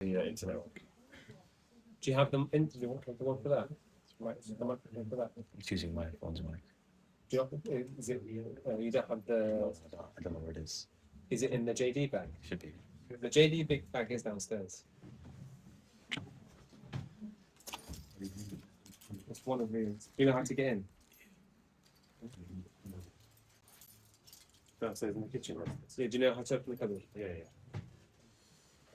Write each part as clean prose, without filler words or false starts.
The internet one. Do you have them in? Do you want the one for that? Right, the microphone for that. It's using my phone's mic. Do you have, is it? You don't have the. I don't know where it is. Is it in the JD bag? Should be. The JD big bag is downstairs. It's one of these. Do you know how to get in? Downstairs in the kitchen. So, do you know how to open the cupboard? Yeah.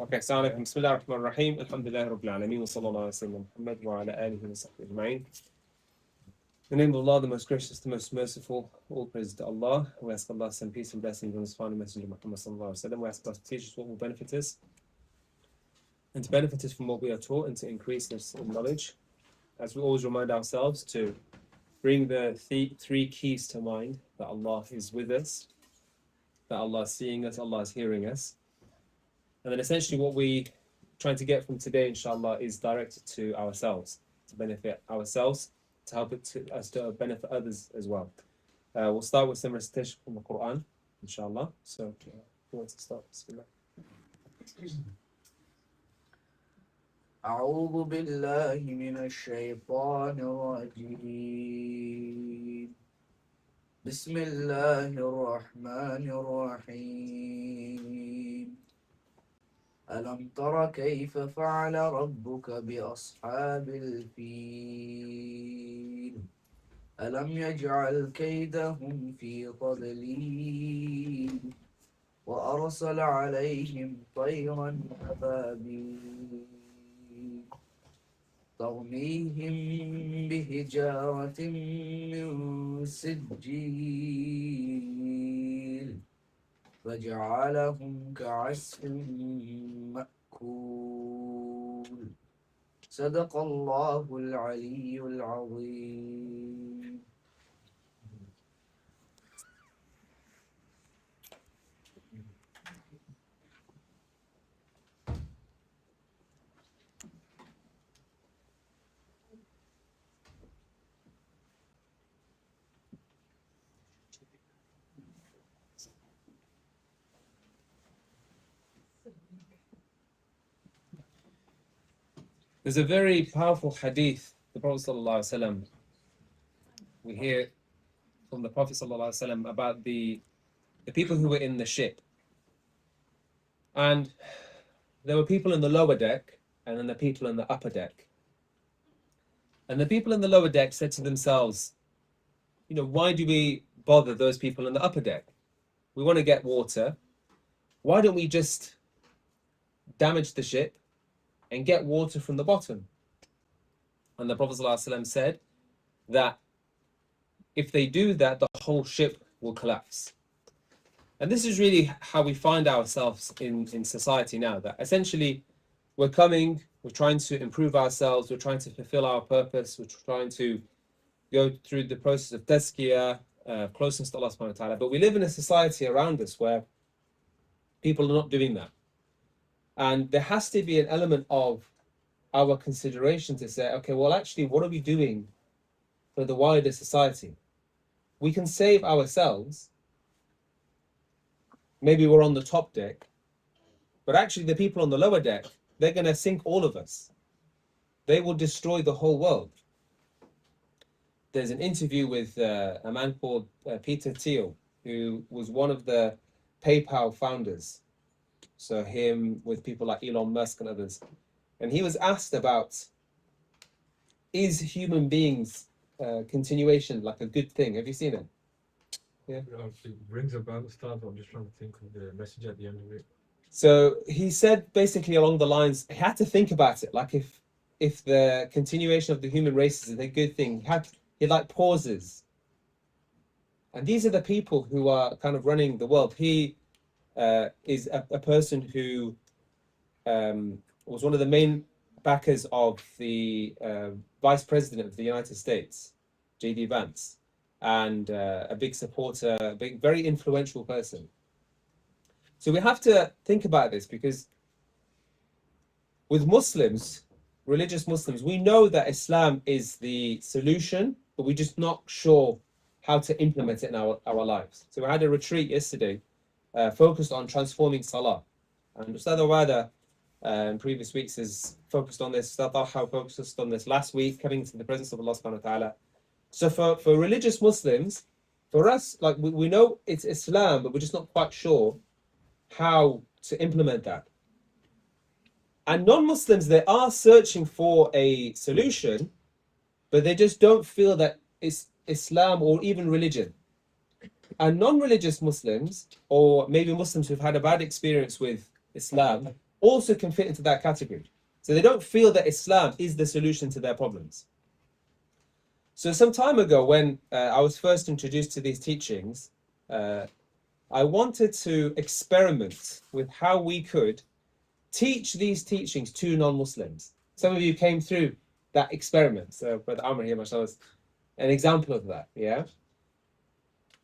Okay, Assalamu alaikum. Bismillah ar-Rahman ar-Rahim. Alhamdulillah Rabbil Alameen. Wa sallallahu ala sayyidina Muhammad wa ala alihi wa sahbihi ajma'in. In the name of Allah, the most gracious, the most merciful, all praise to Allah. We ask Allah to send peace and blessings on His final messenger Muhammad sallallahu alaihi wasallam. We ask Allah to teach us what will benefit us, and to benefit us from what we are taught, and to increase us in knowledge. As we always remind ourselves to bring the three keys to mind: that Allah is with us, that Allah is seeing us, Allah is hearing us. And then essentially what we trying to get from today, inshallah, is directed to ourselves, to benefit ourselves, to help us to benefit others as well. We'll start with some recitation from the Quran, inshallah. So, who wants to start? Bismillah. أعوذ بالله من الشيطان الرجيم بسم الله الرحمن الرحيم ألم تر كيف فعل ربك بأصحاب الفيل ألم يجعل كيدهم في تضليل وأرسل عليهم طيرا أبابيل ترميهم بحجارة من سجيل فجعلهم كعصف مأكول صدق الله العلي العظيم. There's a very powerful hadith, the Prophet ﷺ, we hear from the Prophet ﷺ about the people who were in the ship. And there were people in the lower deck and then the people in the upper deck. And the people in the lower deck said to themselves, why do we bother those people in the upper deck? We want to get water. Why don't we just damage the ship and get water from the bottom? And the Prophet ﷺ said that if they do that, the whole ship will collapse. And this is really how we find ourselves in society now, that essentially we're trying to improve ourselves, we're trying to fulfill our purpose, we're trying to go through the process of tazkiyah, closeness to Allah subhanahu wa ta'ala. But we live in a society around us where people are not doing that. And there has to be an element of our consideration to say, okay, well, actually, what are we doing for the wider society. We can save ourselves. Maybe we're on the top deck, but actually the people on the lower deck, they're going to sink all of us. They will destroy the whole world. There's an interview with a man called Peter Thiel, who was one of the PayPal founders. So him with people like Elon Musk and others. And he was asked about, is human beings continuation like a good thing? Have you seen it? Yeah, it rings a bell, Ustadh. I'm just trying to think of the message at the end of it. So he said basically along the lines, he had to think about it. Like if the continuation of the human race is a good thing, he like pauses. And these are the people who are kind of running the world. He is a person who was one of the main backers of the Vice President of the United States, J.D. Vance, and a big supporter, a big, very influential person. So we have to think about this, because with Muslims, religious Muslims, we know that Islam is the solution, but we're just not sure how to implement it in our lives. So we had a retreat yesterday focused on transforming Salah. And Ustadh Awada in previous weeks has focused on this. Ustadh Taha focused on this last week, coming to the presence of Allah subhanahu wa ta'ala. So for religious Muslims, for us, like we know it's Islam, but we're just not quite sure how to implement that. And non-Muslims, they are searching for a solution, but they just don't feel that it's Islam or even religion. And non-religious Muslims, or maybe Muslims who've had a bad experience with Islam, also can fit into that category. So they don't feel that Islam is the solution to their problems. So some time ago, when I was first introduced to these teachings, I wanted to experiment with how we could teach these teachings to non-Muslims. Some of you came through that experiment. So Brother Amr here, mashallah, is an example of that, yeah?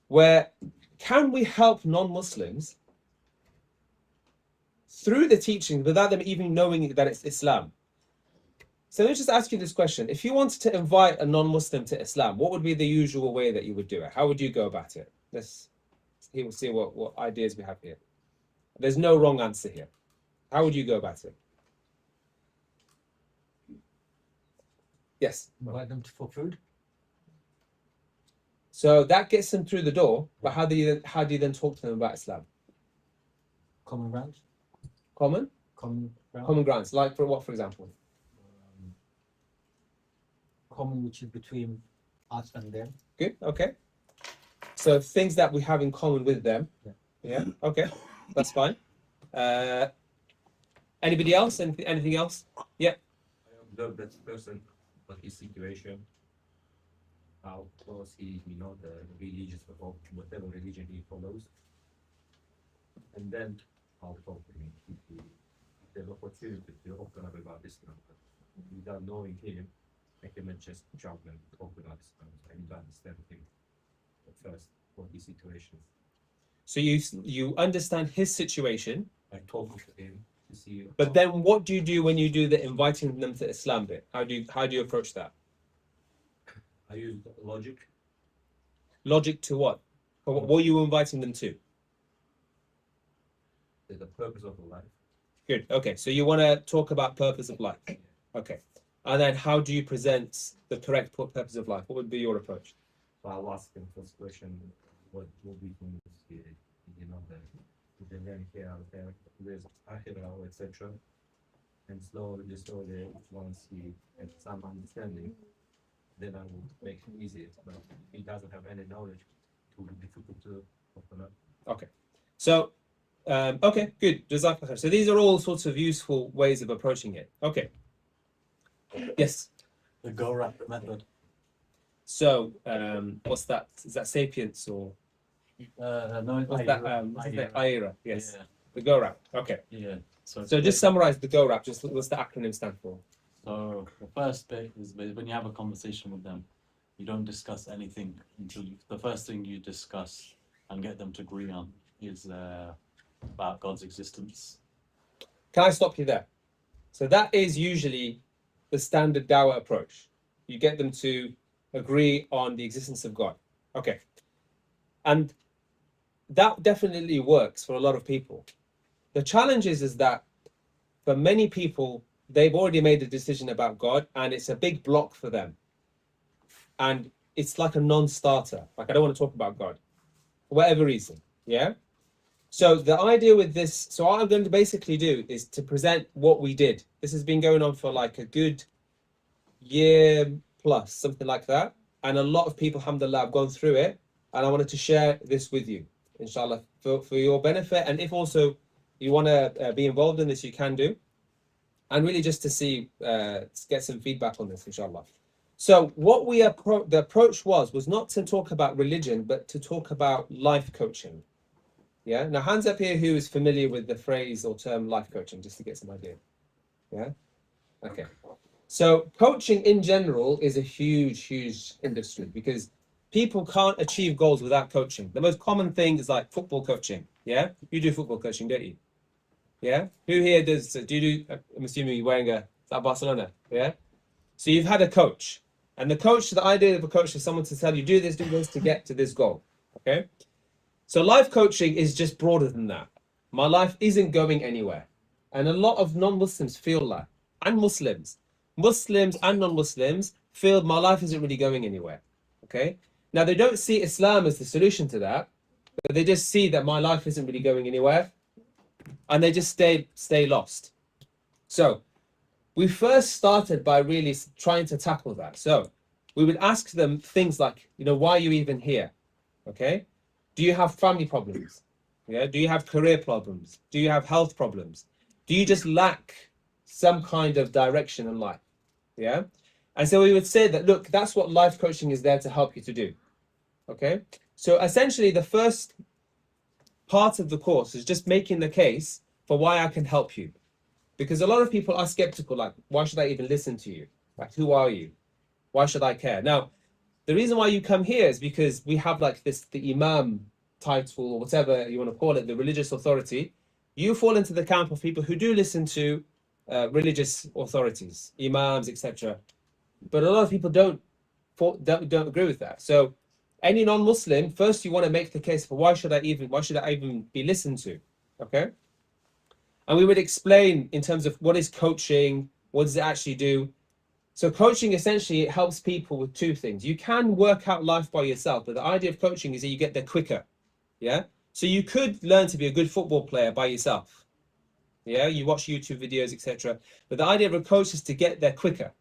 Where can we help non-Muslims through the teachings without them even knowing that it's Islam? So let me just ask you this question. If you wanted to invite a non-Muslim to Islam, what would be the usual way that you would do it? How would you go about it? He will see what ideas we have here. There's no wrong answer here. How would you go about it? Yes. Invite them for food. So that gets them through the door, but how do you then talk to them about Islam? Common ground. Common grounds. Like for what, for example? Common, which is between us and them. Good. Okay. So things that we have in common with them. Yeah. Okay. That's fine. Anybody else? Anything else? Yeah. I observe that person, what his situation, how close he, the religious or whatever religion he follows, and then I'll talk to him. If there's opportunity to open up about Islam, but without knowing him, I can just jump and talk about Islam. I need to understand him at first for his situation. So you understand his situation. I talk to him to see. But then, what do you do when you do the inviting them to Islam bit? How do you approach that? I use logic. Logic to what? What are you inviting them to? The purpose of life. Good. Okay. So you want to talk about purpose of life. Okay. And then how do you present the correct purpose of life? What would be your approach? So I'll ask him first question, what will be the then here, there's Akhirah, etc. And slowly, once he has some understanding, then I will make it easier. But if he doesn't have any knowledge, it will be difficult to open up. Okay. So, okay, good. Jazakallah. So these are all sorts of useful ways of approaching it. Okay. Yes. The go rap method. So, what's that? Is that sapience or No, what's that? What's that? Aira. Yes. Yeah. The go rap. Okay. Yeah. So just summarize the go rap. Just what's the acronym stand for? So the first bit is when you have a conversation with them, you don't discuss anything until the first thing you discuss and get them to agree on is about God's existence. Can I stop you there? So that is usually the standard dawah approach. You get them to agree on the existence of God. Okay. And that definitely works for a lot of people. The challenge is that for many people, they've already made a decision about God and it's a big block for them. And it's like a non-starter. Like, I don't want to talk about God for whatever reason. Yeah. So the idea with this, so what I'm going to basically do is to present what we did. This has been going on for like a good year plus, something like that. And a lot of people, alhamdulillah, have gone through it. And I wanted to share this with you, inshallah, for your benefit. And if also you want to be involved in this, you can do. And really just to see, get some feedback on this, inshallah. So what the approach was not to talk about religion, but to talk about life coaching. Yeah. Now, hands up here who is familiar with the phrase or term life coaching, just to get some idea. Yeah. Okay. So coaching in general is a huge, huge industry because people can't achieve goals without coaching. The most common thing is like football coaching. Yeah. You do football coaching, don't you? Yeah. Who here does? Do you do? I'm assuming you're wearing is that Barcelona. Yeah. So you've had a coach, and the idea of a coach is someone to tell you do this to get to this goal. Okay. So life coaching is just broader than that. My life isn't going anywhere. And a lot of non-Muslims feel that. And Muslims and non-Muslims feel my life isn't really going anywhere. Okay? Now, they don't see Islam as the solution to that, but they just see that my life isn't really going anywhere. And they just stay lost. So we first started by really trying to tackle that. So we would ask them things like, why are you even here? Okay? Do you have family problems? Yeah. Do you have career problems? Do you have health problems? Do you just lack some kind of direction in life? Yeah. And so we would say that, look, that's what life coaching is there to help you to do. Okay. So essentially the first part of the course is just making the case for why I can help you. Because a lot of people are skeptical, like, why should I even listen to you? Like, who are you? Why should I care? Now, the reason why you come here is because we have like the Imam title or whatever you want to call it, the religious authority. You fall into the camp of people who do listen to religious authorities, Imams, etc. But a lot of people don't agree with that. So any non-Muslim, first you want to make the case for why should I even be listened to? Okay. And we would explain in terms of what is coaching, what does it actually do? So coaching essentially it helps people with two things. You can work out life by yourself, but the idea of coaching is that you get there quicker. Yeah. So you could learn to be a good football player by yourself. Yeah. You watch YouTube videos, etc. But the idea of a coach is to get there quicker.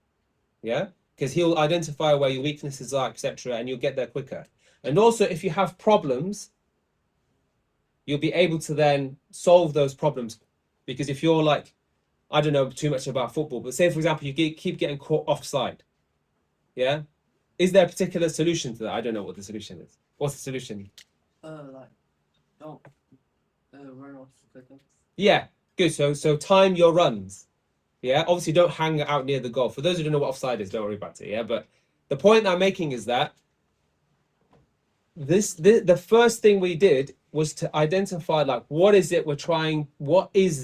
Yeah. Because he'll identify where your weaknesses are, etc. And you'll get there quicker. And also, if you have problems, you'll be able to then solve those problems. Because if you're like, I don't know too much about football, but say, for example, you keep getting caught offside. Yeah. Is there a particular solution to that? I don't know what the solution is. What's the solution? Like, don't run off the cliff. Yeah. Good. So time your runs. Yeah. Obviously, don't hang out near the goal. For those who don't know what offside is, don't worry about it. Yeah. But the point I'm making is that the first thing we did was to identify like what is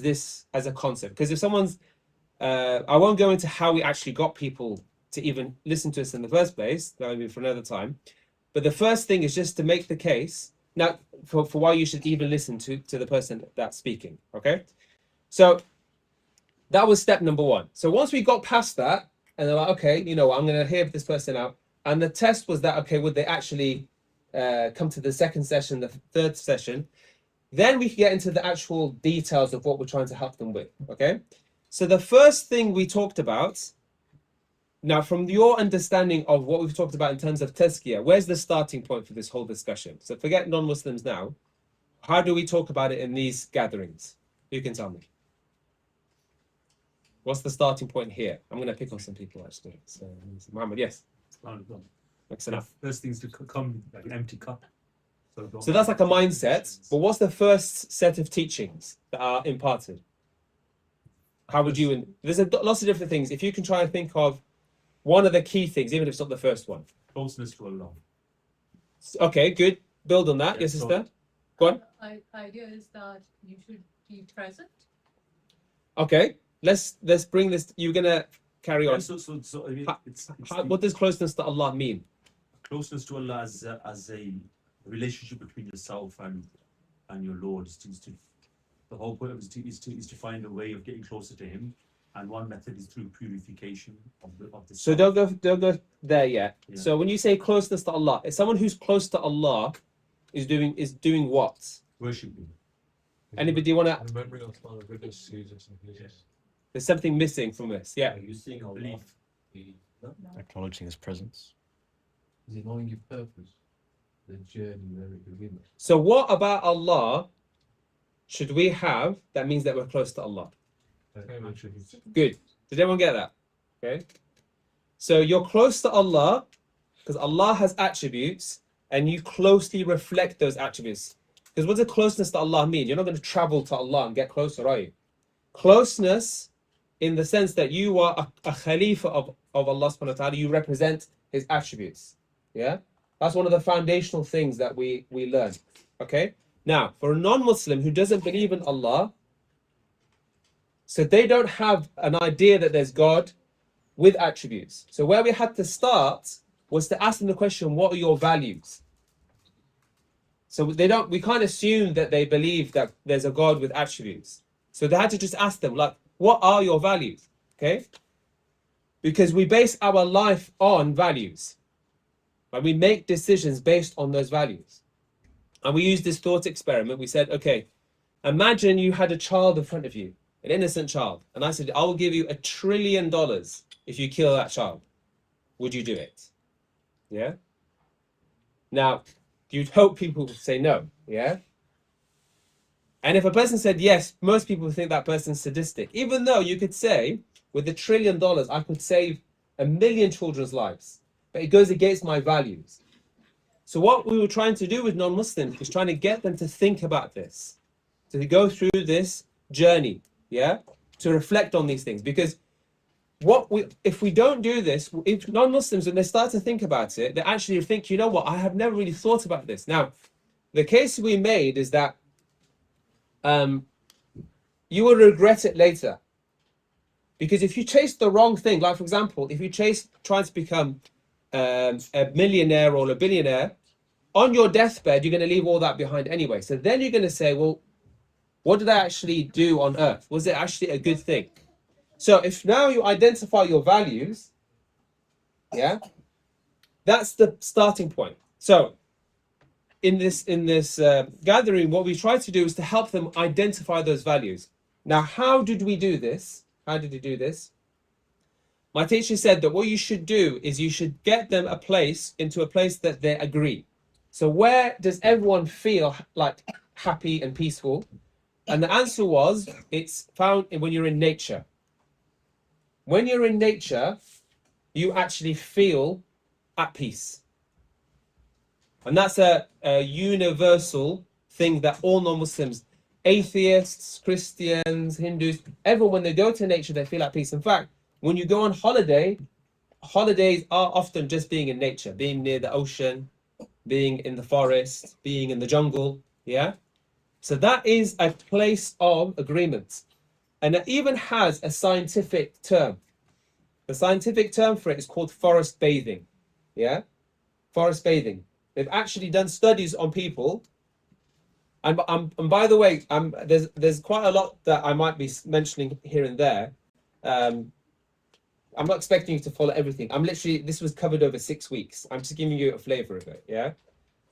this as a concept? Because if someone's I won't go into how we actually got people to even listen to us in the first place, that would be for another time. But the first thing is just to make the case now for why you should even listen to the person that's speaking. Okay. So that was step number one. So once we got past that, and they're like, okay, I'm going to hear this person out. And the test was that, okay, would they actually come to the second session, the third session? Then we can get into the actual details of what we're trying to help them with. Okay. So the first thing we talked about, now from your understanding of what we've talked about in terms of tazkiyah, where's the starting point for this whole discussion? So forget non-Muslims now. How do we talk about it in these gatherings? You can tell me. What's the starting point here? I'm going to pick on some people actually. So Muhammad, yes. Excellent. First things to come like an empty cup. So that's like a mindset. But what's the first set of teachings that are imparted? How would you? There's lots of different things. If you can try and think of one of the key things, even if it's not the first one. Closeness to Allah. Okay, good. Build on that. Yeah, Yes, so- sister. Go on. Idea is that you should be present. Okay, let's bring this. You're gonna carry on. So I mean, What does closeness to Allah mean? closeness to Allah as a relationship between yourself and your Lord. The whole point of it is to find a way of getting closer to Him, and one method is through purification of the. So don't go there yet. Yeah. So when you say closeness to Allah, if someone who's close to Allah is doing what? Worshiping. Anybody want to? Remembering Allah's goodness, Jesus, and Jesus. There's something missing from this. Yeah. Are you seeing Allah? Belief. Acknowledging his presence. Is it knowing your purpose? The journey where it begins. So what about Allah should we have that means that we're close to Allah? Attributes. Good. Did everyone get that? Okay. So you're close to Allah because Allah has attributes and you closely reflect those attributes. Because what does closeness to Allah mean? You're not going to travel to Allah and get closer, are you? Closeness in the sense that you are a Khalifa of Allah subhanahu wa ta'ala, you represent His attributes. Yeah? That's one of the foundational things that we learn. Okay? Now, for a non-Muslim who doesn't believe in Allah, so they don't have an idea that there's God with attributes. So where we had to start was to ask them the question, what are your values? So we can't assume that they believe that there's a God with attributes. So they had to just ask them, like, what are your values? Okay? Because we base our life on values. Like we make decisions based on those values. And we used this thought experiment. We said, okay, imagine you had a child in front of you, an innocent child. And I said, I will give you $1 trillion if you kill that child. Would you do it? Yeah? Now, you'd hope people would say no. Yeah? And if a person said yes, most people think that person's sadistic. Even though you could say, with $1 trillion, I could save 1 million children's lives. But it goes against my values. So what we were trying to do with non-Muslims is trying to get them to think about this. To go through this journey, yeah? To reflect on these things. Because if we don't do this, if non-Muslims, when they start to think about it, they actually think, you know what, I have never really thought about this. Now, the case we made is that you will regret it later. Because if you chase the wrong thing, like for example, if you trying to become a millionaire or a billionaire, on your deathbed, you're going to leave all that behind anyway. So then you're going to say, well, what did I actually do on earth? Was it actually a good thing? So if now you identify your values, yeah, that's the starting point. So in this gathering, what we try to do is to help them identify those values. Now, how did we do this? How did we do this? My teacher said that what you should do is you should get them into a place that they agree. So where does everyone feel like happy and peaceful? And the answer was, it's found when you're in nature. When you're in nature, you actually feel at peace. And that's a universal thing that all non-Muslims, atheists, Christians, Hindus, everyone, when they go to nature, they feel at peace. In fact, when you go on holiday, holidays are often just being in nature, being near the ocean, being in the forest, being in the jungle, yeah? So that is a place of agreement. And it even has a scientific term. The scientific term for it is called forest bathing, yeah? Forest bathing. They've actually done studies on people. And by the way, there's quite a lot that I might be mentioning here and there. I'm not expecting you to follow everything. This was covered over 6 weeks. I'm just giving you a flavor of it, yeah?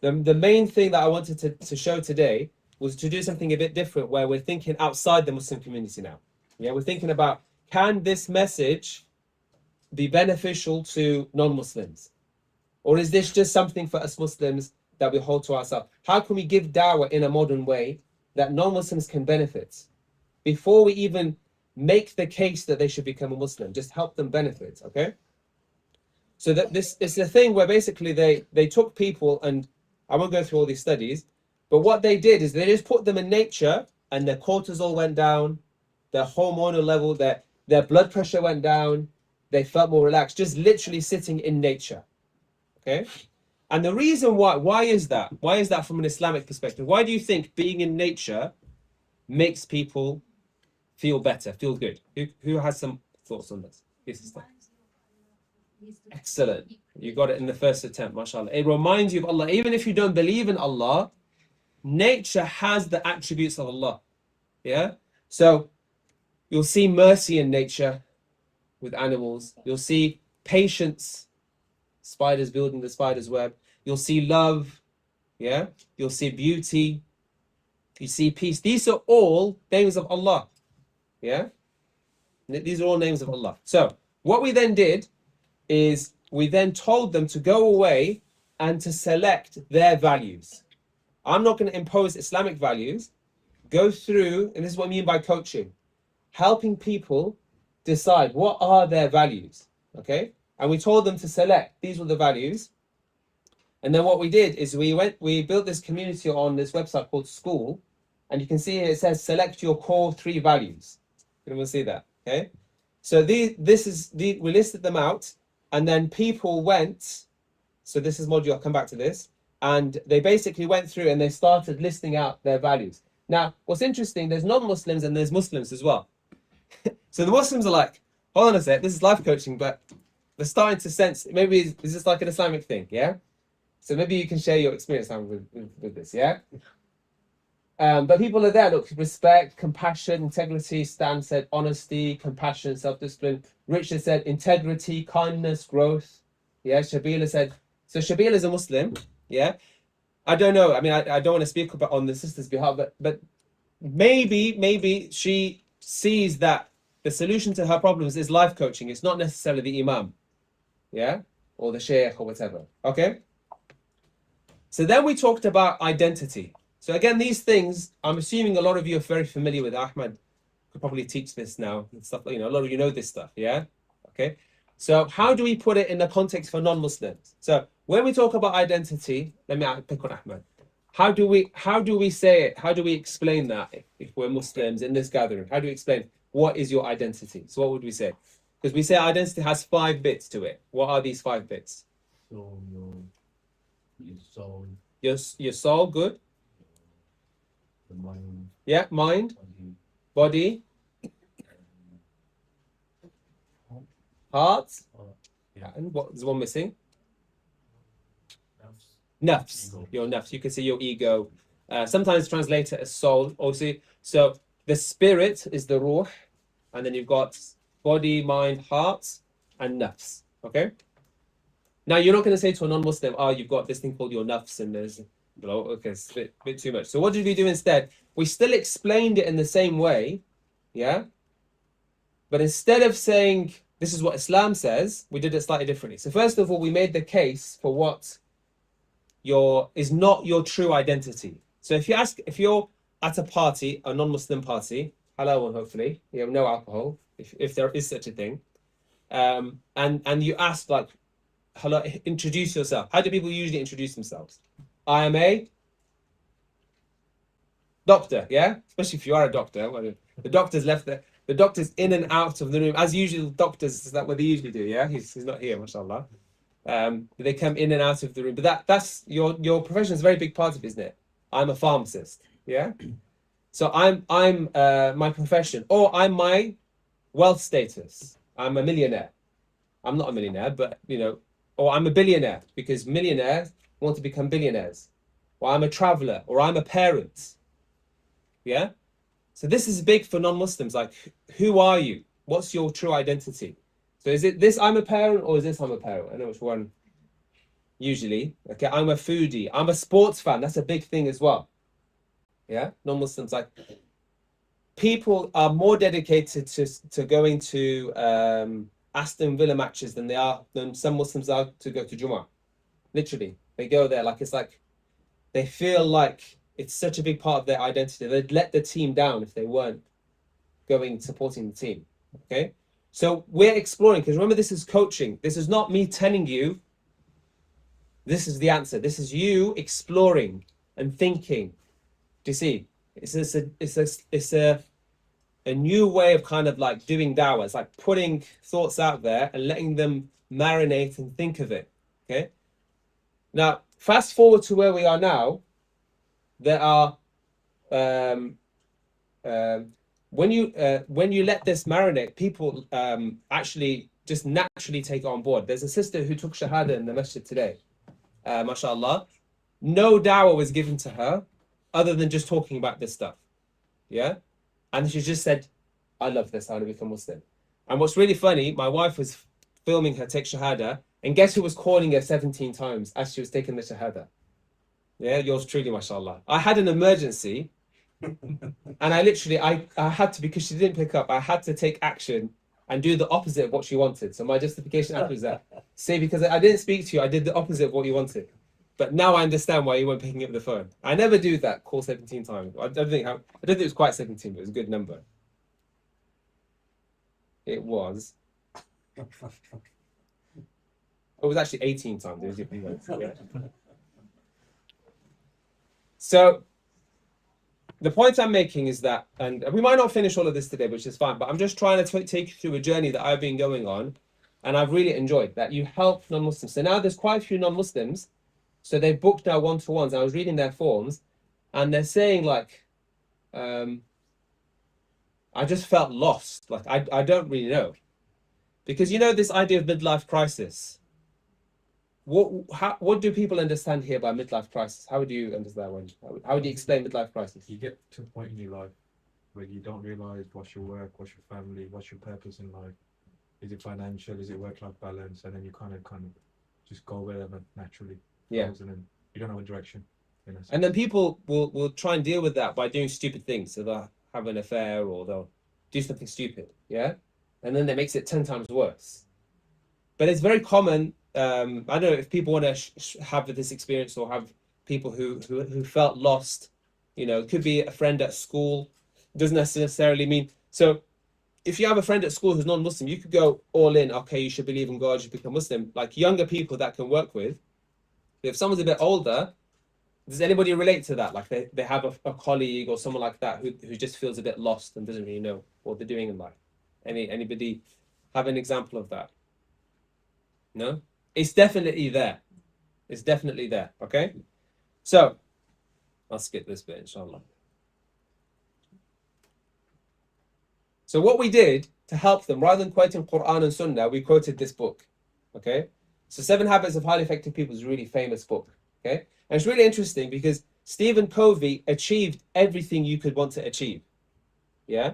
The main thing that I wanted to show today was to do something a bit different where we're thinking outside the Muslim community now. Yeah, we're thinking about, can this message be beneficial to non-Muslims? Or is this just something for us Muslims that we hold to ourselves? How can we give da'wah in a modern way that non-Muslims can benefit? Before we even make the case that they should become a Muslim, just help them benefit, okay? So that this is the thing where basically they took people, and I won't go through all these studies, but what they did is they just put them in nature and their cortisol went down, their hormonal level, their blood pressure went down, they felt more relaxed, just literally sitting in nature, okay? And the reason why is that? Why is that from an Islamic perspective? Why do you think being in nature makes people feel better, feel good? Who has some thoughts on this? Yes, sister. Excellent. You got it in the first attempt, mashallah. It reminds you of Allah. Even if you don't believe in Allah, nature has the attributes of Allah. Yeah? So you'll see mercy in nature with animals. You'll see patience, spiders building the spider's web. You'll see love. Yeah? You'll see beauty. You see peace. These are all names of Allah. Yeah? These are all names of Allah. So what we then did is we then told them to go away and to select their values. I'm not going to impose Islamic values. Go through, and this is what I mean by coaching, helping people decide what are their values. Okay? And we told them to select, these were the values. And then what we did is we built this community on this website called School. And you can see here it says select your core 3 values. You will see that. Okay? So we listed them out, and then people went, so this is module, I'll come back to this, and they basically went through and they started listing out their values. Now, what's interesting, there's non-Muslims and there's Muslims as well. So the Muslims are like, hold on a sec, this is life coaching, but they're starting to sense, maybe is this like an Islamic thing, yeah? So maybe you can share your experience with this, yeah? But people are there, look, respect, compassion, integrity. Stan said honesty, compassion, self-discipline. Richard said integrity, kindness, growth. Yeah, Shabila said, so Shabila is a Muslim, yeah? I don't know, I mean, I don't want to speak about on the sister's behalf, but maybe she sees that the solution to her problems is life coaching. It's not necessarily the imam, yeah? Or the sheikh or whatever, okay? So then we talked about identity. So again, these things, I'm assuming a lot of you are very familiar with. Ahmed could probably teach this now and stuff. You know, a lot of you know this stuff, yeah? Okay. So how do we put it in the context for non-Muslims? So when we talk about identity, let me pick on Ahmed. How do we say it? How do we explain that if we're Muslims in this gathering? How do we explain what is your identity? So what would we say? Because we say identity has 5 bits to it. What are these 5 bits? So your soul, Your soul, good. the mind, Yeah, mind, body, body, heart. yeah. And what is one missing? Nafs. Nafs. Your nafs. You can see your ego. Sometimes translated as soul. Also, so the spirit is the ruh, and then you've got body, mind, heart, and nafs. Okay. Now you're not going to say to a non-Muslim, "Oh, you've got this thing called your nafs," and there's, okay, it's a bit too much. So what did we do instead? We still explained it in the same way, yeah. But instead of saying this is what Islam says, we did it slightly differently. So first of all, we made the case for what is not your true identity. So if you're at a party, a non-Muslim party, halal one hopefully, you have no alcohol, if there is such a thing, and you ask like, hello, introduce yourself. How do people usually introduce themselves? I am a doctor, yeah? Especially if you are a doctor. Well, the doctor's left there. The doctor's in and out of the room. As usual, doctors, is that what they usually do, yeah? He's not here, mashallah. They come in and out of the room. But that's your profession is a very big part of it, isn't it? I'm a pharmacist, yeah? So I'm my profession, or I'm my wealth status. I'm a millionaire. I'm not a millionaire, but or I'm a billionaire, because millionaires want to become billionaires. Or I'm a traveler, or I'm a parent. Yeah? So this is big for non-Muslims. Like, who are you? What's your true identity? So is it this I'm a parent, or is this I'm a parent? I know which one. Usually, okay, I'm a foodie. I'm a sports fan. That's a big thing as well. Yeah? Non-Muslims, like, people are more dedicated to going to Aston Villa matches than some Muslims are to go to Jummah. Literally, they go there like it's like they feel like it's such a big part of their identity. They'd let the team down if they weren't supporting the team. Okay, so we're exploring, because remember, this is coaching. This is not me telling you this is the answer. This is you exploring and thinking. Do you see? It's a new way of kind of like doing dawah. It's like putting thoughts out there and letting them marinate and think of it. Okay. Now, fast forward to where we are now. There are when you let this marinate, people actually just naturally take it on board. There's a sister who took Shahada in the masjid today, mashallah. No dawah was given to her other than just talking about this stuff. Yeah? And she just said, I love this, I want to become Muslim. And what's really funny, my wife was filming her take Shahada, and guess who was calling her 17 times as she was taking the Shahada? Yeah, yours truly, mashallah. I had an emergency, and I had to, because she didn't pick up, I had to take action and do the opposite of what she wanted. So my justification after was that, say, because I didn't speak to you, I did the opposite of what you wanted. But now I understand why you weren't picking up the phone. I never do that, call 17 times. I don't think it was quite 17, but it was a good number. It was actually 18 times. It was yeah. So the point I'm making is that, and we might not finish all of this today, which is fine, but I'm just trying to take you through a journey that I've been going on, and I've really enjoyed that. You help non-Muslims. So now there's quite a few non-Muslims, so they've booked now one-to-ones. I was reading their forms, and they're saying like, I just felt lost. Like I don't really know, because you know this idea of midlife crisis. What do people understand here by midlife crisis? How would you understand one? How would you explain midlife crisis? You get to a point in your life where you don't realize what's your work, what's your family, what's your purpose in life. Is it financial? Is it work-life balance? And then you kind of just go wherever naturally. Yeah. And then you don't have a direction. You know? And then people will try and deal with that by doing stupid things. So they'll have an affair or they'll do something stupid. Yeah. And then that makes it 10 times worse. But it's very common. I don't know if people want to have this experience or have people who felt lost. You know, it could be a friend at school. It doesn't necessarily mean. So if you have a friend at school who's non-Muslim, you could go all in. Okay, you should believe in God, you should become Muslim. Like younger people that can work with. If someone's a bit older, does anybody relate to that? Like they have a colleague or someone like that who just feels a bit lost and doesn't really know what they're doing in life. Anybody have an example of that? No? It's definitely there. It's definitely there. Okay? So, I'll skip this bit, inshallah. So what we did to help them, rather than quoting Quran and Sunnah, we quoted this book. Okay? So 7 Habits of Highly Effective People is a really famous book. Okay? And it's really interesting because Stephen Covey achieved everything you could want to achieve. Yeah?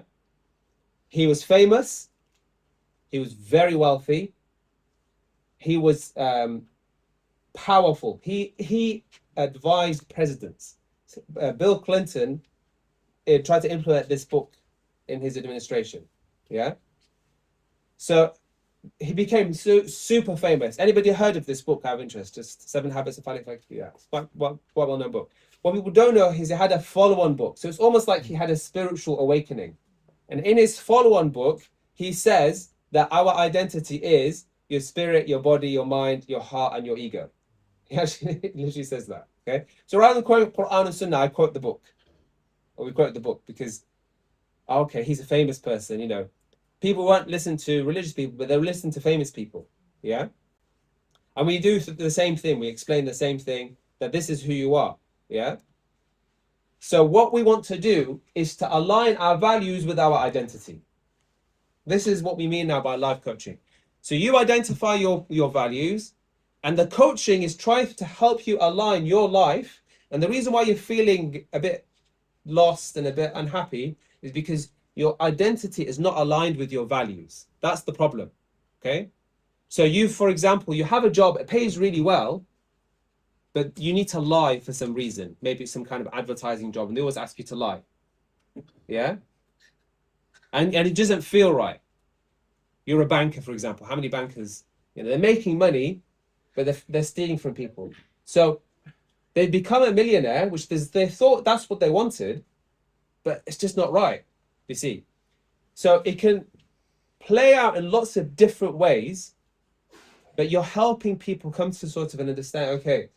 He was famous. He was very wealthy. He was powerful. He advised presidents. Bill Clinton tried to implement this book in his administration. Yeah. So he became super famous. Anybody heard of this book out of interest? Just 7 Habits of Highly Effective People. Yeah, it's quite well-known book. What people don't know is he had a follow-on book. So it's almost like he had a spiritual awakening. And in his follow-on book, he says that our identity is your spirit, your body, your mind, your heart, and your ego. He actually literally says that. Okay. So rather than quote Quran and Sunnah, I quote the book. Or we quote the book because, okay, he's a famous person, you know. People won't listen to religious people, but they'll listen to famous people. Yeah. And we do the same thing. We explain the same thing, that this is who you are. Yeah. So what we want to do is to align our values with our identity. This is what we mean now by life coaching. So you identify your values, and the coaching is trying to help you align your life. And the reason why you're feeling a bit lost and a bit unhappy is because your identity is not aligned with your values. That's the problem. Okay. So you, for example, you have a job, it pays really well, but you need to lie for some reason. Maybe it's some kind of advertising job, and they always ask you to lie. Yeah. And it doesn't feel right. You're a banker, for example. How many bankers, you know, they're making money, but they're stealing from people. So they become a millionaire, which they thought that's what they wanted, but it's just not right, you see. So it can play out in lots of different ways, but you're helping people come to sort of an understand, okay,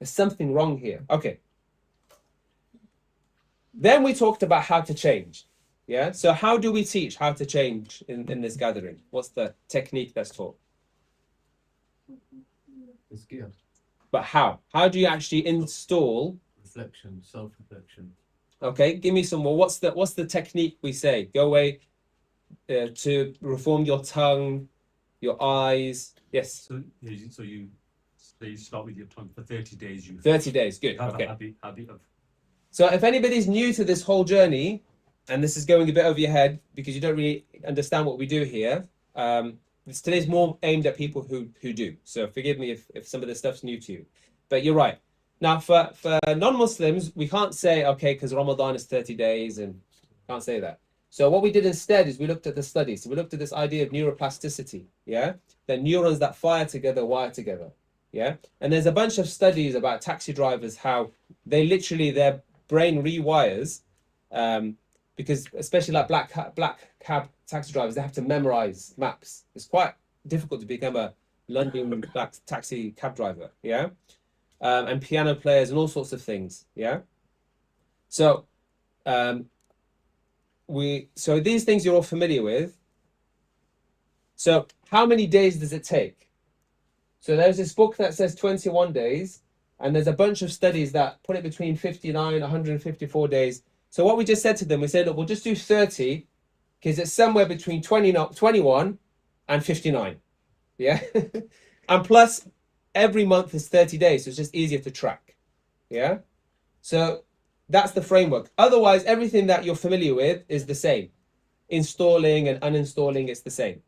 there's something wrong here. Okay. Then we talked about how to change. Yeah. So how do we teach how to change in this gathering? What's the technique that's taught? It's gear. But how? How do you actually install Reflection, self-reflection. Okay, give me some more. What's the technique we say? Go away to reform your tongue, your eyes. Yes, So you start with your tongue for 30 days. You 30 days. Good. have Okay. a habit of So if anybody's new to this whole journey, and this is going a bit over your head because you don't really understand what we do here, today's more aimed at people who do. So forgive me if some of this stuff's new to you. But you're right. Now, for non-Muslims, we can't say, okay, because Ramadan is 30 days and can't say that. So what we did instead is we looked at the studies. So we looked at this idea of neuroplasticity, yeah? The neurons that fire together, wire together, yeah? And there's a bunch of studies about taxi drivers, how they literally, their brain rewires, because especially like black cab taxi drivers, they have to memorize maps. It's quite difficult to become a London black taxi cab driver, yeah? And piano players and all sorts of things, yeah? So so these things you're all familiar with. So how many days does it take? So there's this book that says 21 days, and there's a bunch of studies that put it between 59, 154 days. So what we just said to them, we said, look, we'll just do 30, because it's somewhere between 21 and 59. Yeah. And plus, every month is 30 days, so it's just easier to track. Yeah. So that's the framework. Otherwise, everything that you're familiar with is the same. Installing and uninstalling, it's the same.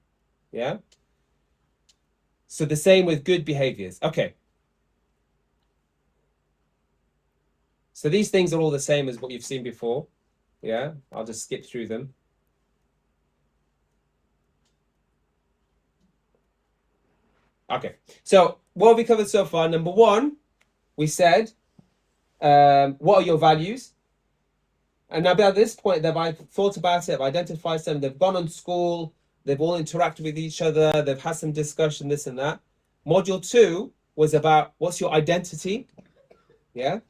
Yeah. So the same with good behaviors. Okay. So these things are all the same as what you've seen before. Yeah. I'll just skip through them. Okay. So what have we covered so far? Number one, we said, what are your values? And now by this point, they've thought about it, they've identified them, they've gone on school, they've all interacted with each other, they've had some discussion, this and that. Module 2 was about what's your identity? Yeah.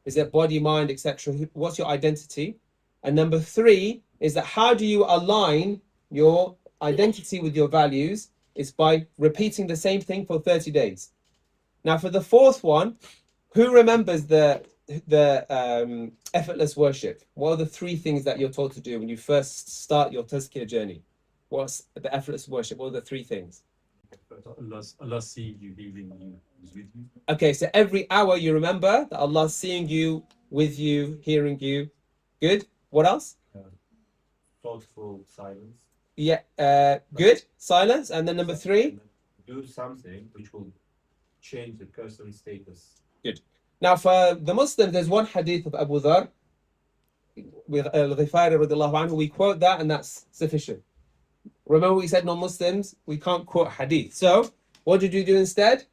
Is it body, mind, etc.? What's your identity? And number 3 is that how do you align your identity with your values? It's by repeating the same thing for 30 days. Now for the fourth one, who remembers the effortless worship? What are the 3 things that you're taught to do when you first start your tazkiyah journey? What's the effortless worship? What are the 3 things? Allah seeing you, healing you, is with you. Okay, so every hour you remember that Allah's seeing you, with you, hearing you. Good. What else? Thoughtful silence. Yeah, good. Silence. And then number 3? Do something which will change the person's status. Good. Now for the Muslims, there's one hadith of Abu Dhar with al-Ghifari radiallahu anhu. We quote that and that's sufficient. Remember we said non-Muslims, we can't quote hadith. So what did you do instead?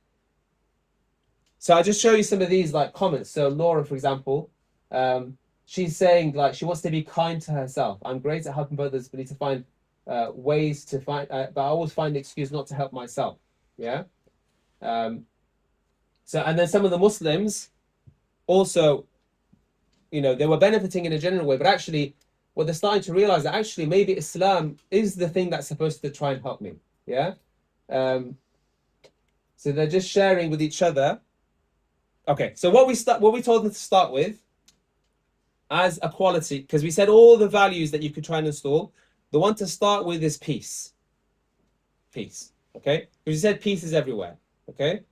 So I just show you some of these like comments. So Laura, for example, she's saying like she wants to be kind to herself. I'm great at helping others, but need to find ways to find, but I always find the excuse not to help myself. Yeah. So and then some of the Muslims also, you know, they were benefiting in a general way, but actually what they're starting to realize that actually maybe Islam is the thing that's supposed to try and help me. Yeah. So they're just sharing with each other. Okay, so what we told them to start with as a quality, because we said all the values that you could try and install, the one to start with is peace. Peace. Okay? Because we said peace is everywhere. Okay?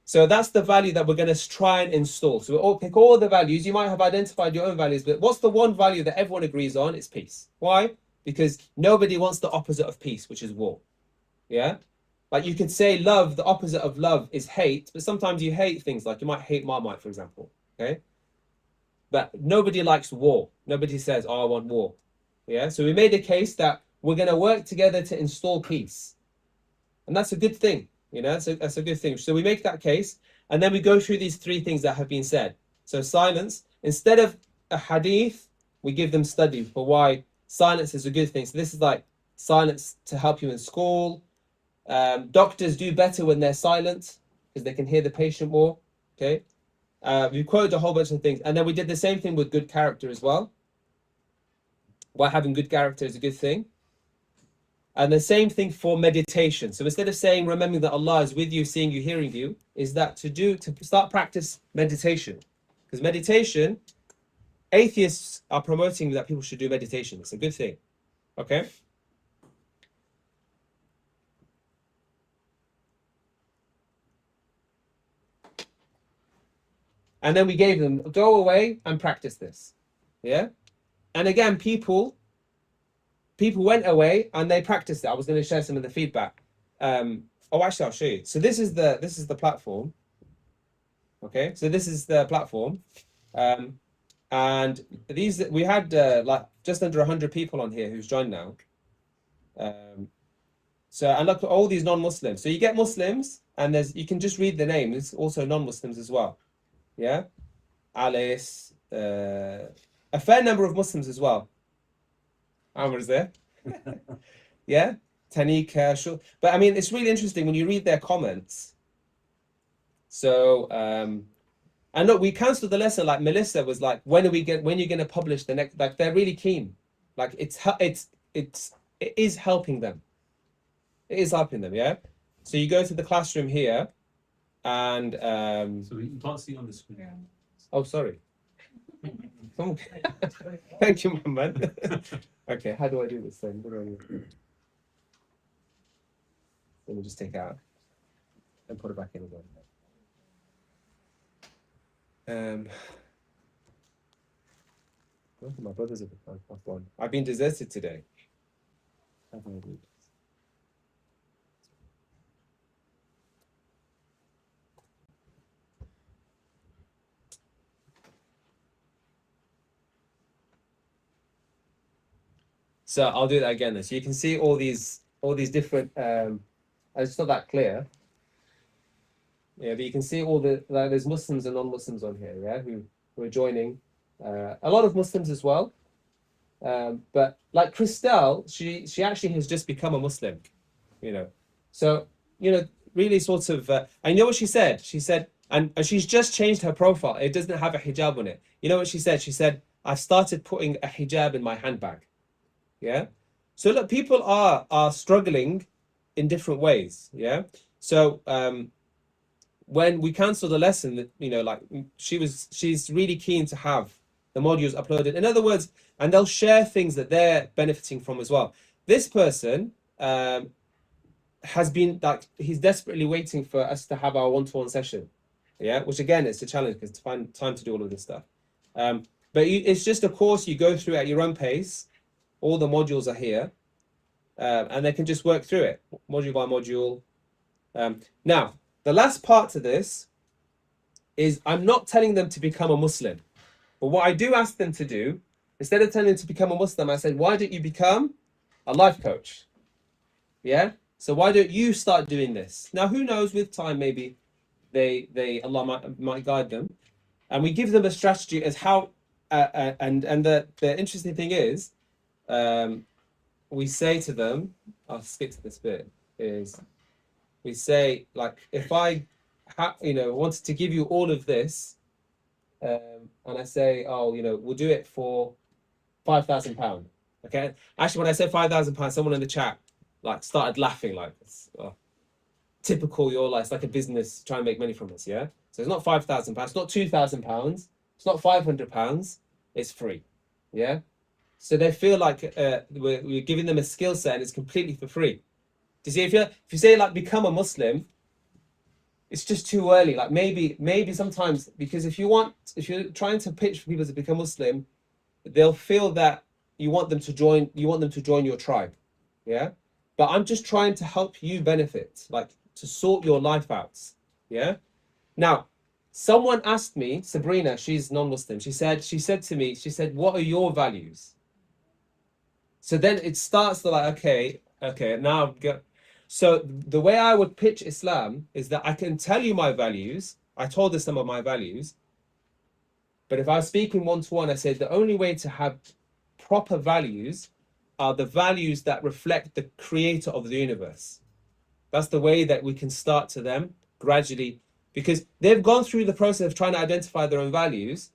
So that's the value that we're going to try and install. So we'll pick all the values. You might have identified your own values, but what's the one value that everyone agrees on? It's peace. Why? Because nobody wants the opposite of peace, which is war. Yeah? Like you could say love, the opposite of love is hate, but sometimes you hate things like you might hate Marmite, for example. Okay? But nobody likes war. Nobody says, oh, I want war. Yeah? So we made a case that we're going to work together to install peace. And that's a good thing. You know, that's a good thing. So we make that case, and then we go through these 3 things that have been said. So silence, instead of a hadith, we give them study for why silence is a good thing. So this is like silence to help you in school. Doctors do better when they're silent because they can hear the patient more. Okay. We quoted a whole bunch of things, and then we did the same thing with good character as well. Why having good character is a good thing. And the same thing for meditation. So instead of saying remembering that Allah is with you, seeing you, hearing you, is that to start practice meditation. Because meditation, atheists are promoting that people should do meditation. It's a good thing. Okay. And then we gave them, go away and practice this. Yeah. And again, people went away and they practiced it. I was going to share some of the feedback. Actually, I'll show you. So this is the platform. Okay, so this is the platform, and these we had like just under 100 people on here who's joined now. So and look at all these non-Muslims. So you get Muslims, and you can just read the name. There's also non-Muslims as well. Yeah, Alice, a fair number of Muslims as well. Amr's there. Yeah, Tanika, sure. But I mean, it's really interesting when you read their comments. So, and look, we cancelled the lesson. Like Melissa was like, when are you going to publish the next? Like, they're really keen. Like, it is helping them. It is helping them. Yeah. So you go to the classroom here, and So you can't see it on the screen. oh, sorry. Oh. Thank you, Muhammad. Okay, how do I do this then? What do I do? Let me just take it out and put it back in again. My brothers have gone. I've been deserted today. How can I do this? So I'll do that again then. So you can see all these different it's not that clear. Yeah, but you can see all there's Muslims and non-Muslims on here, yeah, who are joining. A lot of Muslims as well. But like Christelle, she actually has just become a Muslim, you know. So, you know, really sort of I know what she said. She said, and she's just changed her profile. It doesn't have a hijab on it. You know what she said? She said, I've started putting a hijab in my handbag. Yeah. So look, people are struggling in different ways. Yeah. So when we cancelled the lesson, that, you know, like she's really keen to have the modules uploaded. In other words, and they'll share things that they're benefiting from as well. This person has been like, he's desperately waiting for us to have our one-to-one session. Yeah, which again, it's a challenge because to find time to do all of this stuff. But it's just a course you go through at your own pace. All the modules are here, and they can just work through it, module by module. Now, the last part to this is I'm not telling them to become a Muslim. But what I do ask them to do, instead of telling them to become a Muslim, I said, why don't you become a life coach? Yeah? So why don't you start doing this? Now, who knows, with time, maybe Allah might guide them. And we give them a strategy as how, and the interesting thing is, we say to them, I'll skip to this bit, is we say, like, if I wanted to give you all of this, and I say, oh, you know, we'll do it for £5,000. Okay. Actually, when I said £5,000, someone in the chat like started laughing, like, typical, you're like, it's like a business trying to make money from us. Yeah. So it's not £5,000, it's not £2,000, it's not £500, it's free. Yeah. So they feel like we're giving them a skill set and it's completely for free. Do you see, if you say like become a Muslim, it's just too early. Like maybe sometimes, because if you're trying to pitch for people to become Muslim, they'll feel that you want them to join your tribe. Yeah. But I'm just trying to help you benefit, like to sort your life out. Yeah. Now, someone asked me, Sabrina, she's non-Muslim. She said to me, what are your values? So then it starts to like, okay, now so the way I would pitch Islam is that I can tell you my values. I told her some of my values. But if I was speaking one-to-one, I said the only way to have proper values are the values that reflect the creator of the universe. That's the way that we can start to them gradually, because they've gone through the process of trying to identify their own values.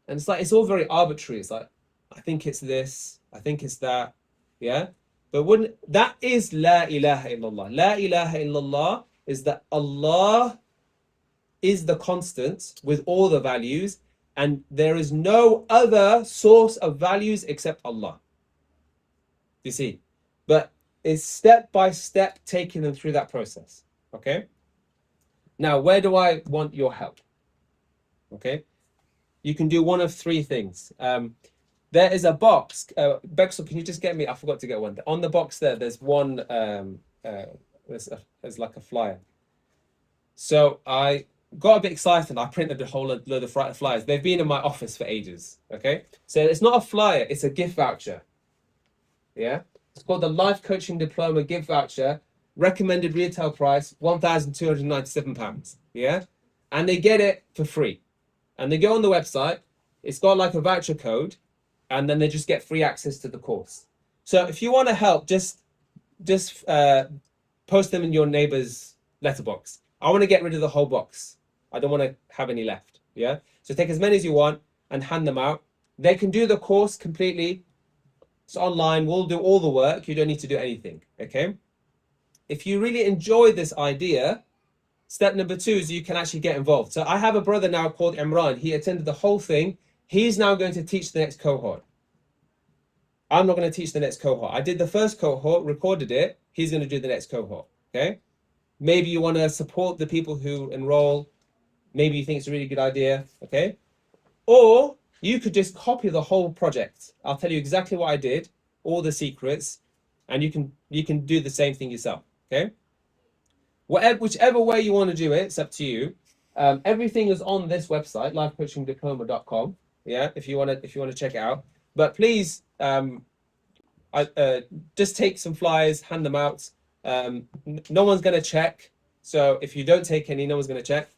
And it's all very arbitrary. It's like, I think it's this, I think it's that. Yeah. But that is La ilaha illallah. La ilaha illallah is that Allah is the constant with all the values, and there is no other source of values except Allah. You see? But it's step by step taking them through that process. Okay? Now, where do I want your help? Okay, you can do one of three things. There is a box. Bexel, can you just get me? I forgot to get one. On the box there, there's one. There's like a flyer. So I got a bit excited. I printed a whole load of flyers. They've been in my office for ages. Okay, so it's not a flyer; it's a gift voucher. Yeah, it's called the Life Coaching Diploma Gift Voucher. Recommended retail price £1,297. Yeah, and they get it for free. And they go on the website. It's got like a voucher code, and then they just get free access to the course. So if you want to help, just post them in your neighbor's letterbox. I want to get rid of the whole box. I don't want to have any left. Yeah. So take as many as you want and hand them out. They can do the course completely. It's online. We'll do all the work. You don't need to do anything. Okay. If you really enjoy this idea, step number 2 is you can actually get involved. So I have a brother now called Imran. He attended the whole thing. He's now going to teach the next cohort. I'm not going to teach the next cohort. I did the first cohort, recorded it. He's going to do the next cohort. Okay. Maybe you want to support the people who enroll. Maybe you think it's a really good idea. Okay. Or you could just copy the whole project. I'll tell you exactly what I did, all the secrets, and you can do the same thing yourself. Okay. Whichever way you want to do it, it's up to you. Everything is on this website, lifecoachingdiploma.com. Yeah, if you want to check it out. But please, just take some flyers, hand them out. No one's going to check. So if you don't take any, no one's going to check.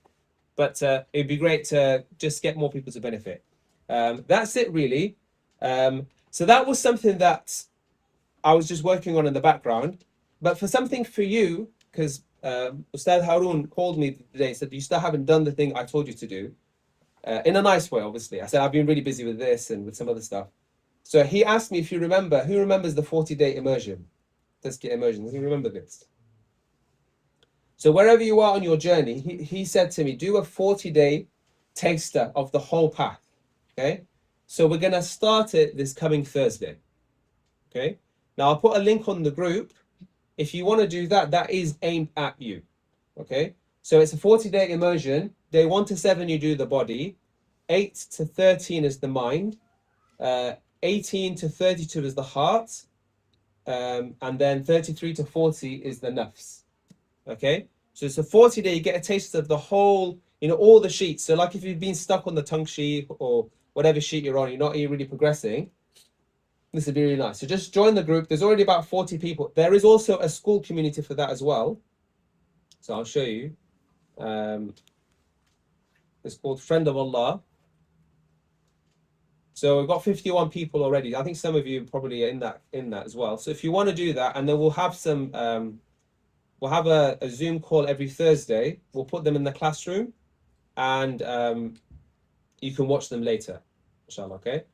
But it'd be great to just get more people to benefit. That's it, really. So that was something that I was just working on in the background. But for something for you, because Ustadh Harun called me today and said, you still haven't done the thing I told you to do. In a nice way, obviously. I said, I've been really busy with this and with some other stuff. So he asked me if you remember, who remembers the 40-day immersion? Tazkiyah immersion, who remember this? So wherever you are on your journey, he said to me, do a 40-day taster of the whole path. Okay? So we're going to start it this coming Thursday. Okay? Now I'll put a link on the group. If you want to do that, that is aimed at you. Okay? So it's a 40-day immersion. Day 1 to 7, you do the body. 8 to 13 is the mind. 18 to 32 is the heart. And then 33 to 40 is the nafs. Okay? So it's a 40-day, you get a taste of the whole, all the sheets. So like if you've been stuck on the tongue sheet or whatever sheet you're on, you're not really progressing, this would be really nice. So just join the group. There's already about 40 people. There is also a school community for that as well. So I'll show you. It's called Friend of Allah. So we've got 51 people already. I think some of you probably are in that as well. So if you want to do that, and then we'll have some, we'll have a Zoom call every Thursday. We'll put them in the classroom, and you can watch them later, inshallah. Okay,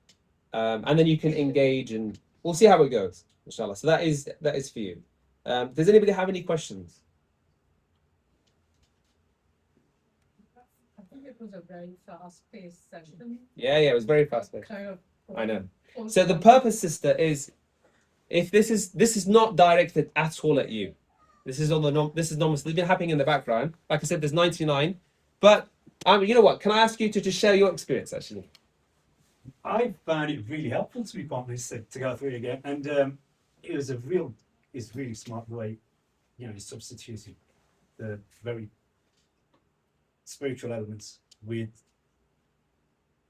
and then you can engage, and we'll see how it goes, inshallah. So that is for you. Does anybody have any questions? It was a very fast-paced session. Yeah, it was very fast-paced. Kind of. I know. So the purpose, sister, is if this is not directed at all at you. This is this is normal. It's been happening in the background. Like I said, there's 99. But you know what? Can I ask you to just share your experience actually? I found it really helpful, to be quite honest, to go through it again, and it's really smart the way, it substitutes the very spiritual elements with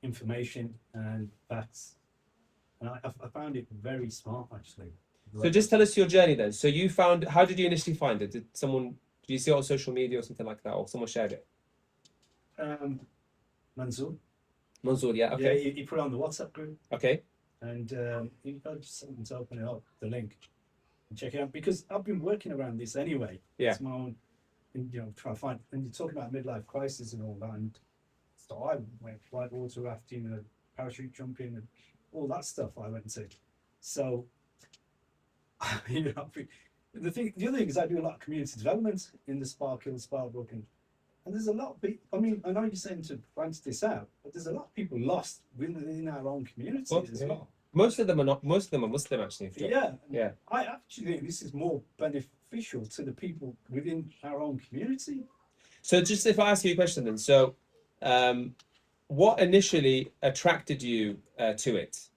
information and facts, and I found it very smart actually. So just tell us your journey then. So you found, how did you initially find it? Did you see it on social media or something like that, or someone shared it? Mansoor, yeah, okay. Yeah, he put it on the WhatsApp group. Okay. And you got just something to open it up, the link, and check it out, because I've been working around this anyway. Yeah. It's my own, trying to find, and you're talking about midlife crisis and all that, and so I went whitewater rafting and parachute jumping and all that stuff I went to. So, the other thing is I do a lot of community development in the Sparkhill, Sparbrook, and there's a lot of people. I mean, I know you're saying to branch this out, but there's a lot of people lost within our own community as well. Most of them are not. Most of them are Muslim, actually. Yeah. I actually think this is more beneficial to the people within our own community. So, just if I ask you a question, then, so what initially attracted you to it?